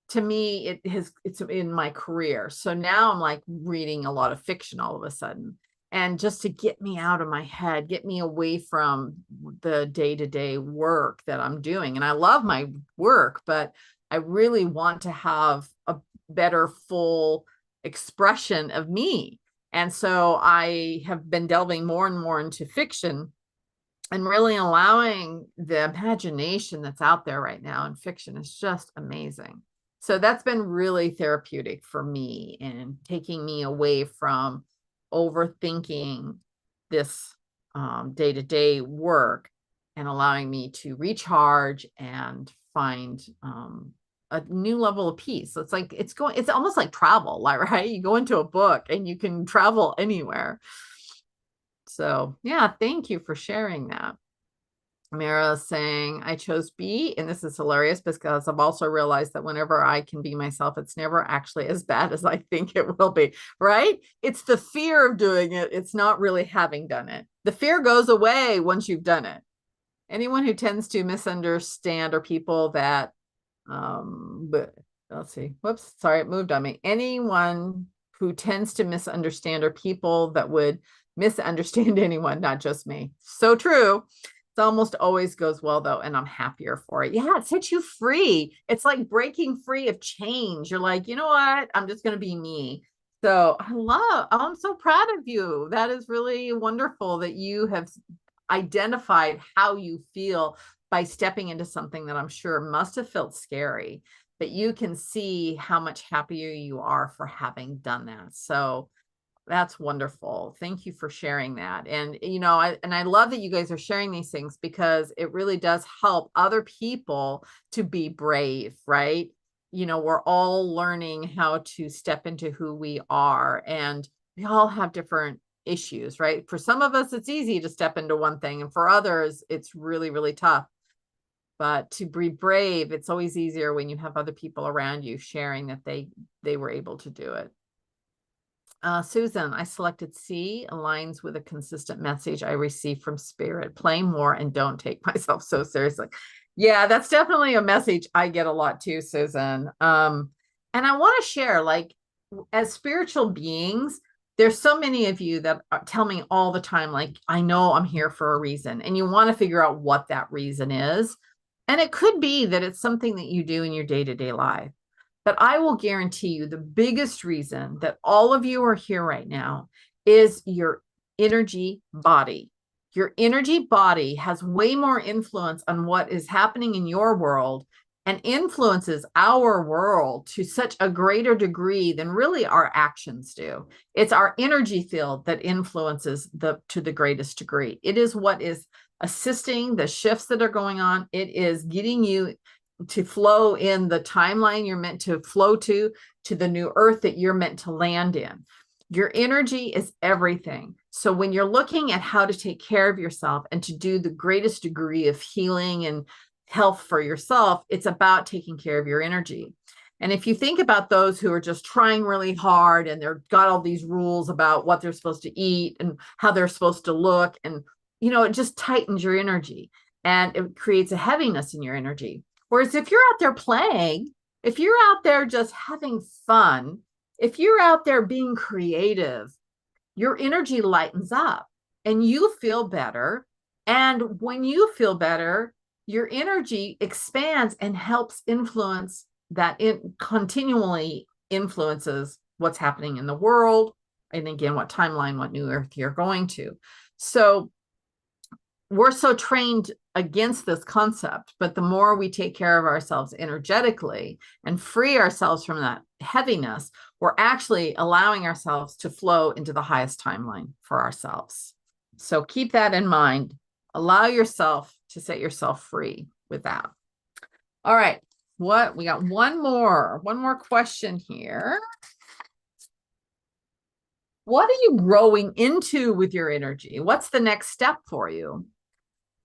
to me, it's in my career. So now I'm like reading a lot of fiction all of a sudden. and just to get me out of my head, get me away from the day-to-day work that I'm doing. And I love my work, but I really want to have a better full expression of me. And so I have been delving more and more into fiction and really allowing the imagination that's out there right now in fiction is just amazing. So that's been really therapeutic for me and taking me away from overthinking this day-to-day work and allowing me to recharge and find a new level of peace. So it's like it's almost like travel, like, right? You go into a book and you can travel anywhere. So yeah, thank you for sharing that. Mira saying, I chose B, and this is hilarious because I've also realized that whenever I can be myself, it's never actually as bad as I think it will be, right? It's the fear of doing it. It's not really having done it. The fear goes away once you've done it. Anyone who tends to misunderstand or people that, but let's see, whoops, sorry, it moved on me. Anyone who tends to misunderstand or people that would misunderstand anyone, not just me. So true. It almost always goes well though, and I'm happier for it. Yeah, it sets you free. It's like breaking free of change. You're like, you know what? I'm just going to be me. So I'm so proud of you. That is really wonderful that you have identified how you feel by stepping into something that I'm sure must have felt scary, but you can see how much happier you are for having done that. So that's wonderful. Thank you for sharing that. And, I love that you guys are sharing these things because it really does help other people to be brave, right? We're all learning how to step into who we are, and we all have different issues, right? For some of us, it's easy to step into one thing, and for others, it's really, really tough. But to be brave, it's always easier when you have other people around you sharing that they were able to do it. Susan, I selected C, aligns with a consistent message I receive from spirit. Play more and don't take myself so seriously. Yeah, that's definitely a message I get a lot too, Susan. And I want to share, like, as spiritual beings, there's so many of you that tell me all the time, like, I know I'm here for a reason, and you want to figure out what that reason is. And it could be that it's something that you do in your day-to-day life. But I will guarantee you the biggest reason that all of you are here right now is your energy body. Your energy body has way more influence on what is happening in your world and influences our world to such a greater degree than really our actions do. It's our energy field that influences to the greatest degree. It is what is assisting the shifts that are going on. It is getting you to flow in the timeline you're meant to flow to the new earth that you're meant to land in. Your energy is everything. So when you're looking at how to take care of yourself and to do the greatest degree of healing and health for yourself, it's about taking care of your energy. And if you think about those who are just trying really hard and they've got all these rules about what they're supposed to eat and how they're supposed to look, and it just tightens your energy and it creates a heaviness in your energy. Whereas if you're out there playing, if you're out there just having fun, if you're out there being creative, your energy lightens up and you feel better. And when you feel better, your energy expands and helps influence that. It continually influences what's happening in the world. And again, what timeline, what new earth you're going to. So we're so trained against this concept, but the more we take care of ourselves energetically and free ourselves from that heaviness, we're actually allowing ourselves to flow into the highest timeline for ourselves. So keep that in mind. Allow yourself to set yourself free with that. All right. We got one more question here. What are you growing into with your energy? What's the next step for you?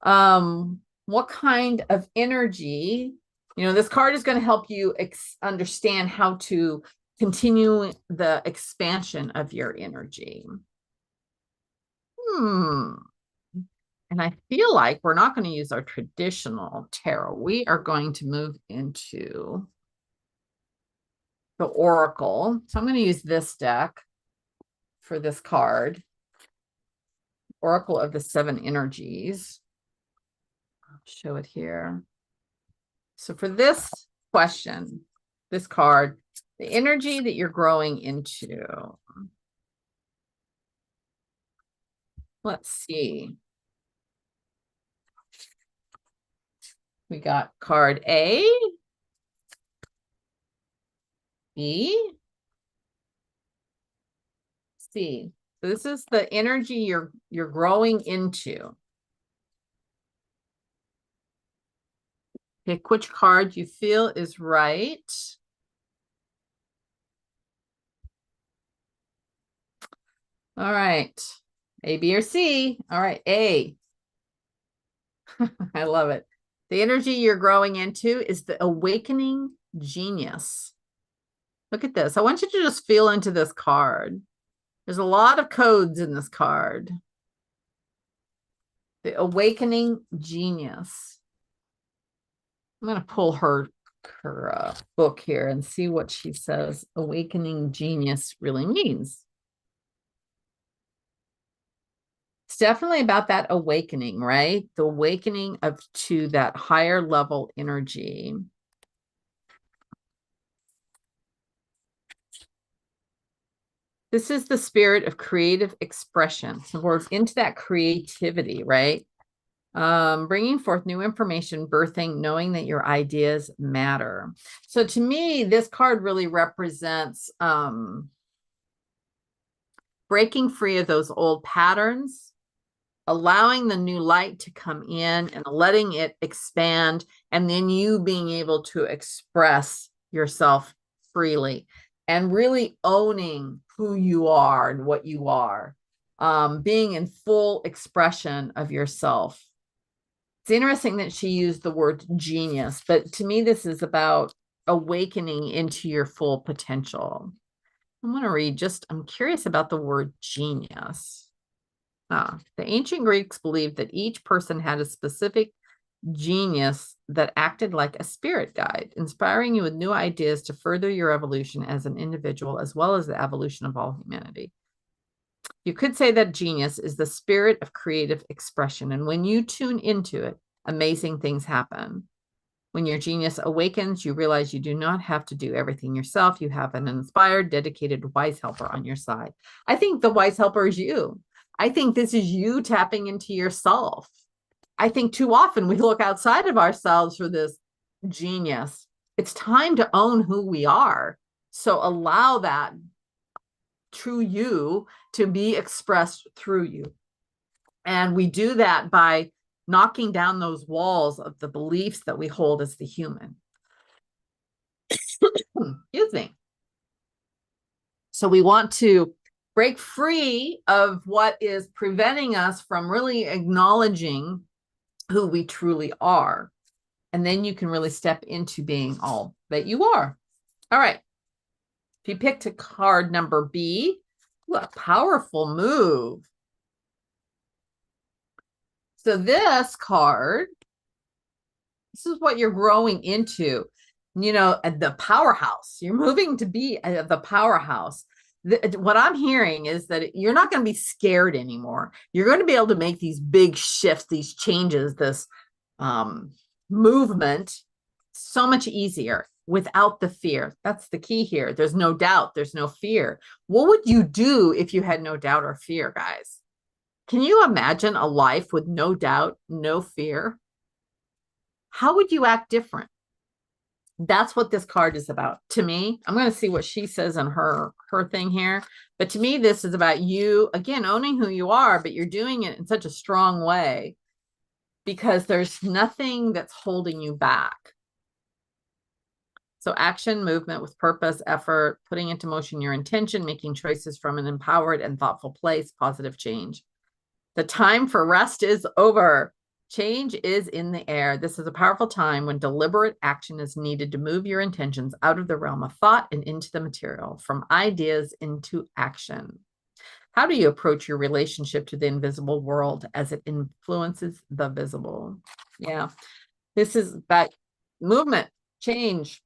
What kind of energy, this card is going to help you understand how to continue the expansion of your energy. And I feel like we're not going to use our traditional tarot. We are going to move into the Oracle. So I'm going to use this deck for this card. Oracle of the Seven Energies. I'll show it here. So for this question, this card, the energy that you're growing into. Let's see. We got card A, B, C. So this is the energy you're growing into. Pick which card you feel is right. All right. A, B, or C. All right, A. I love it. The energy you're growing into is the awakening genius. Look at this. I want you to just feel into this card. There's a lot of codes in this card. The awakening genius. I'm going to pull her book here and see what she says awakening genius really means. It's definitely about that awakening, right? The awakening to that higher level energy. This is the spirit of creative expression. So we're into that creativity, right? Bringing forth new information, birthing, knowing that your ideas matter. So to me, this card really represents breaking free of those old patterns, allowing the new light to come in and letting it expand, and then you being able to express yourself freely and really owning who you are and what you are, being in full expression of yourself. It's interesting that she used the word genius, but to me, this is about awakening into your full potential. I'm going to read I'm curious about the word genius. The ancient Greeks believed that each person had a specific genius that acted like a spirit guide, inspiring you with new ideas to further your evolution as an individual, as well as the evolution of all humanity. You could say that genius is the spirit of creative expression. And when you tune into it, amazing things happen. When your genius awakens, you realize you do not have to do everything yourself. You have an inspired, dedicated, wise helper on your side. I think the wise helper is you. I think this is you tapping into yourself. I think too often we look outside of ourselves for this genius. It's time to own who we are. So allow that true you to be expressed through you. And we do that by knocking down those walls of the beliefs that we hold as the human. Excuse me. So we want to break free of what is preventing us from really acknowledging who we truly are. And then you can really step into being all that you are. All right. If you picked a card number B, what a powerful move. So this card, this is what you're growing into, you know, at the powerhouse. You're moving to be the powerhouse. What I'm hearing is that you're not going to be scared anymore. You're going to be able to make these big shifts, these changes, this movement so much easier without the fear. That's the key here. There's no doubt. There's no fear. What would you do if you had no doubt or fear, guys? Can you imagine a life with no doubt, no fear? How would you act different? That's what this card is about. To me, I'm going to see what she says in her thing here. But to me, this is about you, again, owning who you are, but you're doing it in such a strong way because there's nothing that's holding you back. So action, movement with purpose, effort, putting into motion your intention, making choices from an empowered and thoughtful place, positive change. The time for rest is over. Change is in the air. This is a powerful time when deliberate action is needed to move your intentions out of the realm of thought and into the material, from ideas into action. How do you approach your relationship to the invisible world as it influences the visible? Yeah, this is about movement, change,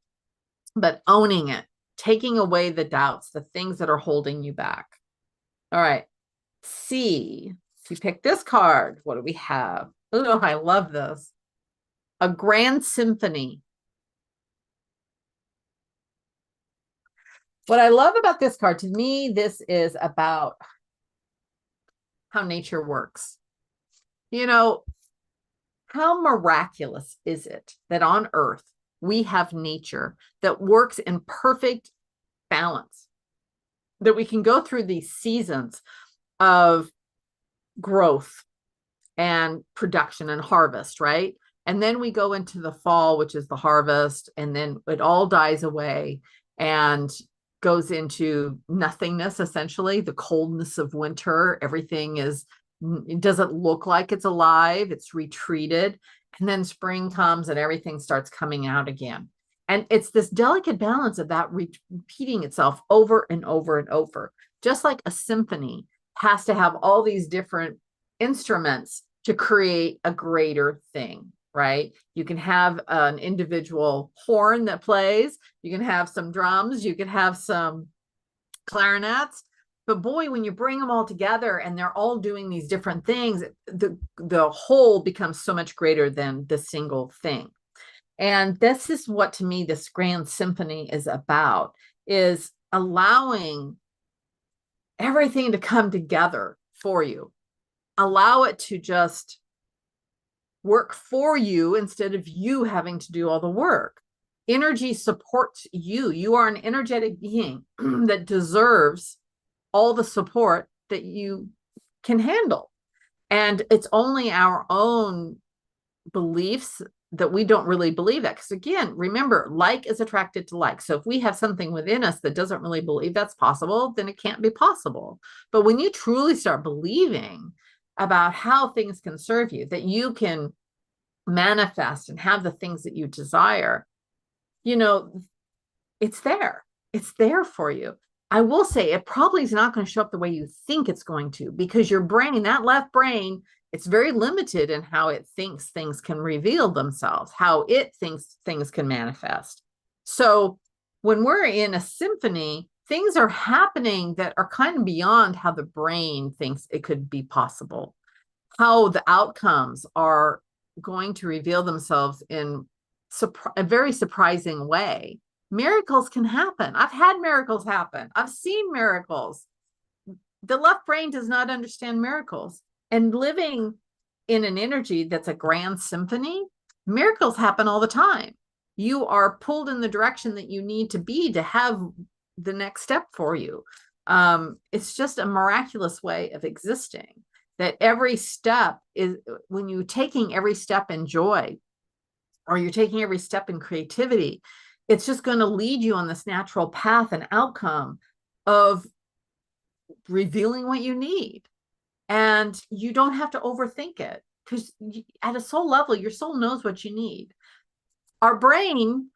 but owning it, taking away the doubts, the things that are holding you back. All right, C. We pick this card. What do we have? Oh, I love this. A grand symphony. What I love about this card, to me, this is about how nature works. You know, how miraculous is it that on Earth we have nature that works in perfect balance, that we can go through these seasons of growth and production and harvest, right? And then we go into the fall, which is the harvest, and then it all dies away and goes into nothingness, essentially, the coldness of winter. Everything is, it doesn't look like it's alive, it's retreated. And then spring comes and everything starts coming out again. And it's this delicate balance of that repeating itself over and over and over, just like a symphony has to have all these different instruments to create a greater thing, right? You can have an individual horn that plays, you can have some drums, you can have some clarinets, but boy, when you bring them all together and they're all doing these different things, the whole becomes so much greater than the single thing. And this is what, to me, this grand symphony is about, is allowing everything to come together for you. Allow it to just work for you instead of you having to do all the work. Energy supports you. You are an energetic being that deserves all the support that you can handle. And it's only our own beliefs that we don't really believe that. Because again, remember, like is attracted to like. So if we have something within us that doesn't really believe that's possible, then it can't be possible. But when you truly start believing about how things can serve you, that you can manifest and have the things that you desire, you know, it's there. It's there for you. I will say it probably is not going to show up the way you think it's going to, because your brain, that left brain, it's very limited in how it thinks things can reveal themselves, how it thinks things can manifest. So when we're in a symphony, things are happening that are kind of beyond how the brain thinks it could be possible, how the outcomes are going to reveal themselves in a very surprising way. Miracles can happen. I've had miracles happen. I've seen miracles. The left brain does not understand miracles. And living in an energy that's a grand symphony, miracles happen all the time. You are pulled in the direction that you need to be to have the next step for you. It's just a miraculous way of existing, that every step is, when you're taking every step in joy, or you're taking every step in creativity, it's just going to lead you on this natural path and outcome of revealing what you need. And you don't have to overthink it, because at a soul level, your soul knows what you need. Our brain,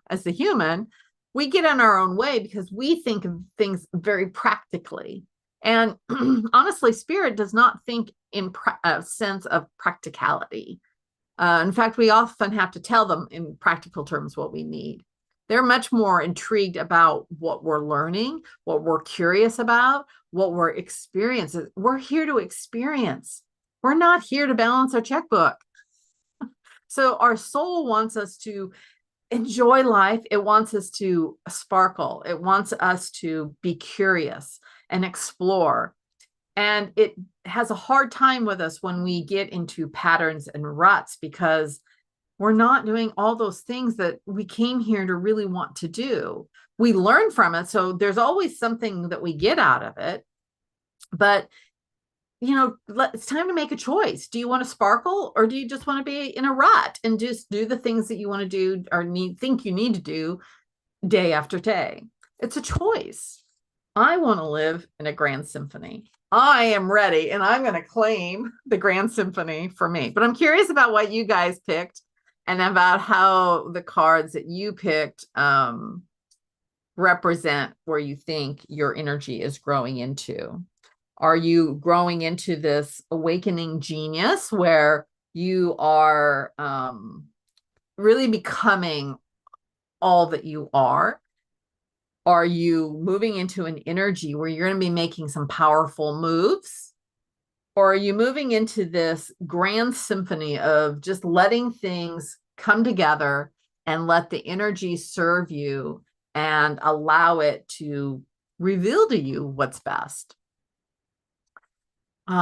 as the human, we get in our own way because we think of things very practically. And honestly, spirit does not think in a sense of practicality. In fact, we often have to tell them in practical terms what we need. They're much more intrigued about what we're learning, what we're curious about, what we're experiencing. We're here to experience. We're not here to balance our checkbook. So our soul wants us to enjoy life. It wants us to sparkle. It wants us to be curious and explore. And it has a hard time with us when we get into patterns and ruts, because we're not doing all those things that we came here to really want to do. We learn from it. So there's always something that we get out of it. But, you know, it's time to make a choice. Do you want to sparkle, or do you just want to be in a rut and just do the things that you want to do or think you need to do day after day? It's a choice. I want to live in a grand symphony. I am ready, and I'm going to claim the grand symphony for me. But I'm curious about what you guys picked, and about how the cards that you picked represent where you think your energy is growing into. Are you growing into this awakening genius where you are really becoming all that you are? Are you moving into an energy where you're going to be making some powerful moves? Or are you moving into this grand symphony of just letting things come together and let the energy serve you and allow it to reveal to you what's best? So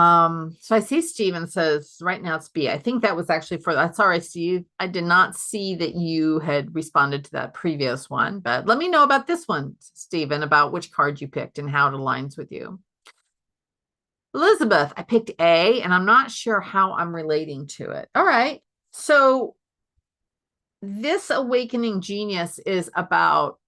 I see Steven says right now it's B. I think that was actually for that. Sorry, Steve. I did not see that you had responded to that previous one, but let me know about this one, Steven, about which card you picked and how it aligns with you. Elizabeth, I picked A, and I'm not sure how I'm relating to it. All right. So this awakening genius is about,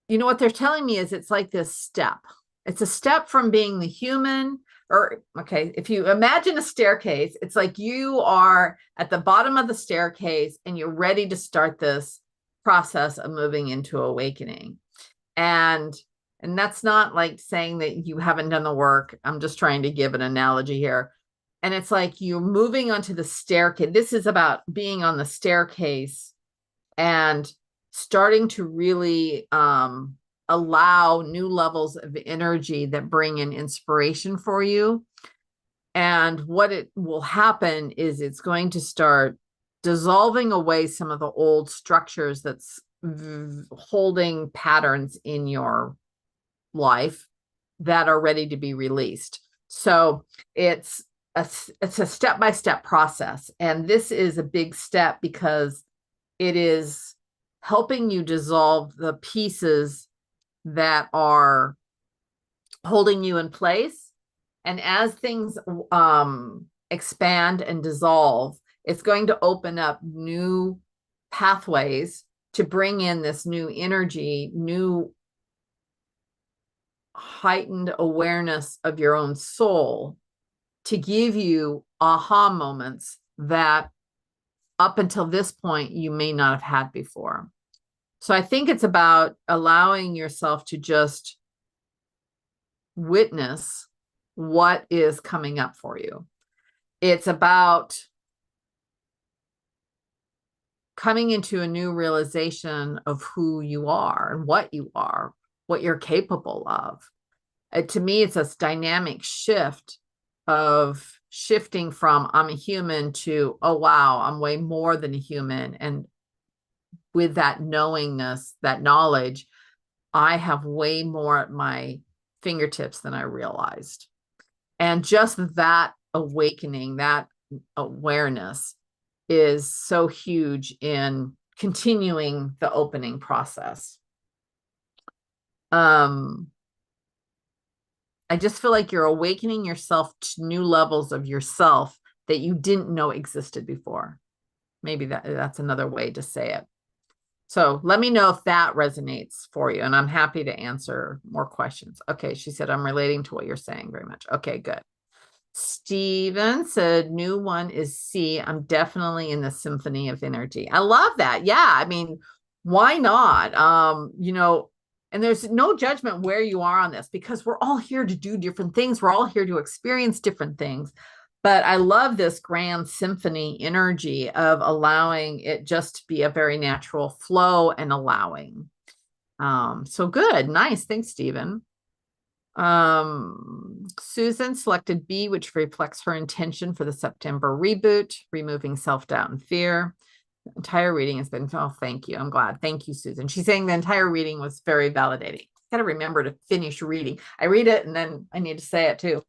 what they're telling me is it's like this step. It's a step from being the human, or okay, if you imagine a staircase, it's like you are at the bottom of the staircase and you're ready to start this process of moving into awakening. And that's not like saying that you haven't done the work. I'm just trying to give an analogy here. And it's like you're moving onto the staircase. This is about being on the staircase and starting to really allow new levels of energy that bring in inspiration for you. And what it will happen is it's going to start dissolving away some of the old structures that's holding patterns in your life that are ready to be released. So it's a step-by-step process. And this is a big step because it is helping you dissolve the pieces that are holding you in place. And as things expand and dissolve, it's going to open up new pathways to bring in this new energy, new heightened awareness of your own soul to give you aha moments that up until this point you may not have had before. So I think it's about allowing yourself to just witness what is coming up for you. It's about coming into a new realization of who you are and what you are, what you're capable of. To me, it's a dynamic shift of shifting from I'm a human to, oh, wow, I'm way more than a human. And with that knowingness, that knowledge, I have way more at my fingertips than I realized. And just that awakening, that awareness is so huge in continuing the opening process. I just feel like you're awakening yourself to new levels of yourself that you didn't know existed before. Maybe that's another way to say it. So let me know if that resonates for you, and I'm happy to answer more questions. Okay, she said, I'm relating to what you're saying very much. Okay, good. Steven said, new one is C. I'm definitely in the symphony of energy. I love that. Yeah, I mean, why not? And there's no judgment where you are on this because we're all here to do different things. We're all here to experience different things. But I love this grand symphony energy of allowing it just to be a very natural flow and allowing. So good. Nice. Thanks, Stephen. Susan selected B, which reflects her intention for the September reboot, removing self-doubt and fear. The entire reading has been, oh, thank you. I'm glad. Thank you, Susan. She's saying the entire reading was very validating. Got to remember to finish reading. I read it and then I need to say it too.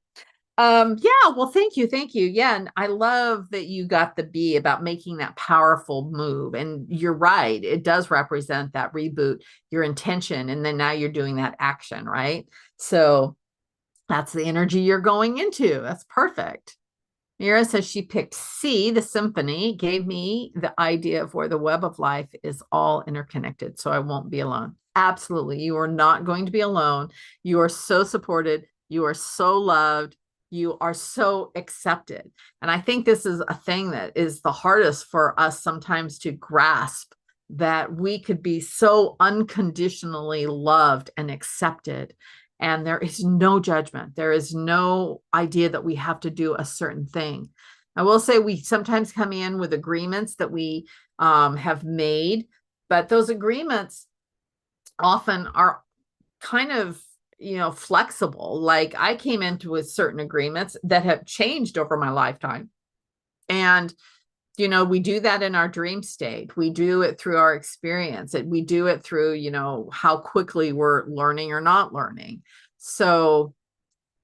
Yeah, well, thank you. Yeah, and I love that you got the B about making that powerful move. And you're right, it does represent that reboot, your intention, and then now you're doing that action, right? So that's the energy you're going into. That's perfect. Mira says she picked C, the symphony, gave me the idea of where the web of life is all interconnected, so I won't be alone. Absolutely. You are not going to be alone. You are so supported. You are so loved. You are so accepted. And I think this is a thing that is the hardest for us sometimes to grasp, that we could be so unconditionally loved and accepted. And there is no judgment. There is no idea that we have to do a certain thing. I will say we sometimes come in with agreements that we have made, but those agreements often are kind of, flexible. Like I came into with certain agreements that have changed over my lifetime. And we do that in our dream state. We do it through our experience. We do it through, how quickly we're learning or not learning. So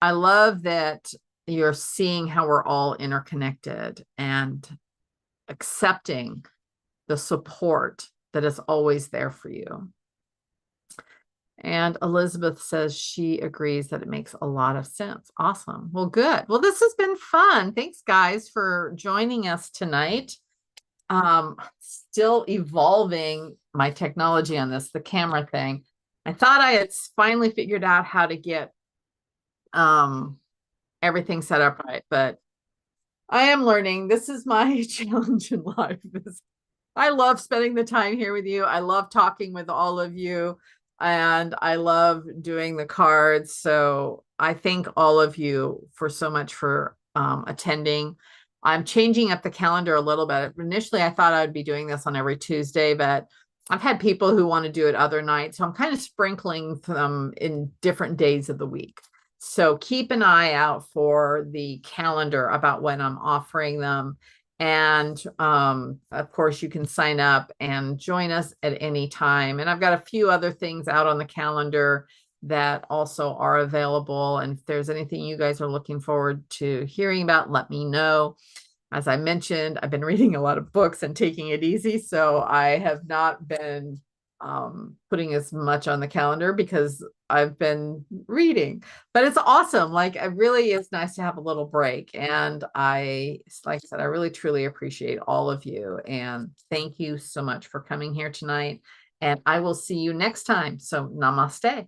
I love that you're seeing how we're all interconnected and accepting the support that is always there for you. And Elizabeth says she agrees that it makes a lot of sense. Awesome. Well, good. Well, this has been fun. Thanks, guys, for joining us tonight. Still evolving my technology on this, the camera thing. I thought I had finally figured out how to get everything set up right, but I am learning. This is my challenge in life. I love spending the time here with you. I love talking with all of you, and I love doing the cards. So I thank all of you for so much for attending. I'm changing up the calendar a little bit. Initially, I thought I would be doing this on every Tuesday, but I've had people who want to do it other nights. So I'm kind of sprinkling them in different days of the week. So keep an eye out for the calendar about when I'm offering them. And of course, you can sign up and join us at any time. And I've got a few other things out on the calendar that also are available. And if there's anything you guys are looking forward to hearing about, let me know. As I mentioned, I've been reading a lot of books and taking it easy. So I have not been putting as much on the calendar because I've been reading, but it's awesome. Like it really is nice to have a little break. And like I said, I really truly appreciate all of you. And thank you so much for coming here tonight. And I will see you next time. So namaste.